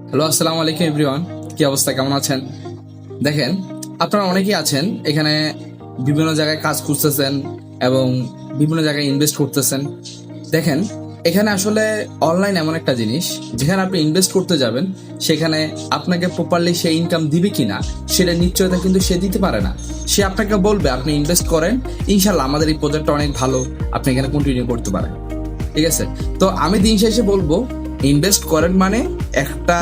Hello, আসসালামু আলাইকুম everyone. কি অবস্থা, কেমন আছেন? দেখেন, আপনারা অনেকেই আছেন এখানে বিভিন্ন জায়গায় কাজ খুঁজতেছেন এবং বিভিন্ন জায়গায় ইনভেস্ট করতেছেন। দেখেন, এখানে আসলে অনলাইন এমন একটা জিনিস, যেখানে আপনি ইনভেস্ট করতে যাবেন সেখানে আপনাকে প্রপারলি সে ইনকাম দিবে কিনা সেটা নিশ্চয়তা কিন্তু সে দিতে পারে না। সে আপনাকে বলবে আপনি ইনভেস্ট করেন, ইনশাল্লাহ আমাদের এই প্রজেক্টটা অনেক ভালো, আপনি এখানে কন্টিনিউ করতে পারেন। ঠিক আছে? তো আমি দিন শেষে বলবো, ইনভেস্ট করেন মানে একটা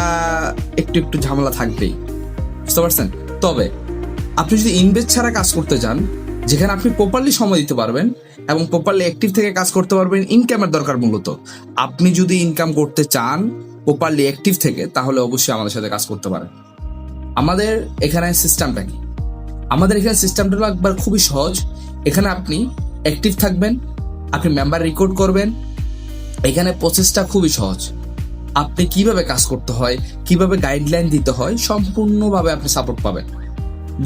একটু একটু ঝামেলা থাকবেই, বুঝতে পারছেন? তবে আপনি যদি ইনভেস্ট ছাড়া কাজ করতে চান, যেখানে আপনি প্রপারলি সময় দিতে পারবেন এবং প্রপারলি অ্যাক্টিভ থেকে কাজ করতে পারবেন, ইনকামের দরকার মূলত। আপনি যদি ইনকাম করতে চান প্রপারলি অ্যাক্টিভ থেকে, তাহলে অবশ্যই আমাদের সাথে কাজ করতে পারেন। আমাদের এখানে সিস্টেমটা কি? আমাদের এখানে সিস্টেমটা হলো একবার খুবই সহজ। এখানে আপনি অ্যাক্টিভ থাকবেন, আপনি মেম্বার রেকর্ড করবেন। এখানে প্রসেসটা খুবই সহজ। আপনি কিভাবে কাজ করতে হয়, কিভাবে গাইডলাইন দিতে হয়, সম্পূর্ণভাবে আপনি সাপোর্ট পাবেন।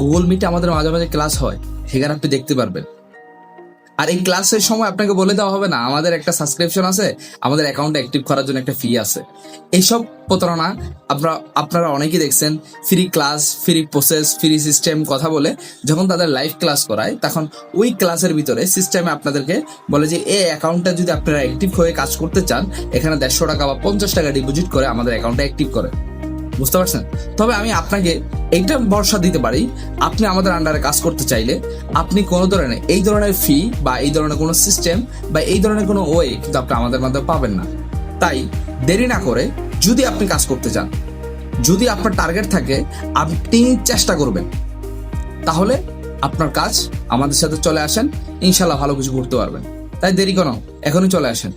গুগল মিটে আমাদের মাঝে মাঝে ক্লাস হয়, সেখানে আপনি দেখতে পারবেন। আর এই ক্লাসের সময় আপনাকে বলে দেওয়া হবে না আমাদের একটা সাবস্ক্রিপশন আছে, আমাদের অ্যাকাউন্টে অ্যাক্টিভ করার জন্য একটা ফি আছে। এইসব প্রতারণা আপনারা অনেকেই দেখছেন। Free class, free process, free system কথা বলে যখন তাদের লাইভ ক্লাস করায়, তখন ওই ক্লাসের ভিতরে সিস্টেমে আপনাদেরকে বলে যে এই অ্যাকাউন্টটা যদি আপনারা অ্যাক্টিভ হয়ে কাজ করতে চান, এখানে 150 টাকা বা 50 টাকা ডিপোজিট করে আমাদের অ্যাকাউন্টে অ্যাক্টিভ করে। বুঝতে পারছেন? তবে আমি আপনাকে এইটা ভরসা দিতে পারি, আপনি আমাদের আন্ডারে কাজ করতে চাইলে আপনি কোনো ধরনের এই ধরনের ফি বা এই ধরনের কোনো সিস্টেম বা এই ধরনের কোনো ওয়ে কিন্তু আপনি আমাদের মাধ্যমে পাবেন না। তাই দেরি না করে যদি আপনি কাজ করতে চান, যদি আপনার টার্গেট থাকে, আপনি চেষ্টা করবেন, তাহলে আপনার কাজ আমাদের সাথে চলে আসেন, ইনশাল্লাহ ভালো কিছু করতে পারবেন। তাই দেরি কেন, এখনই চলে আসেন।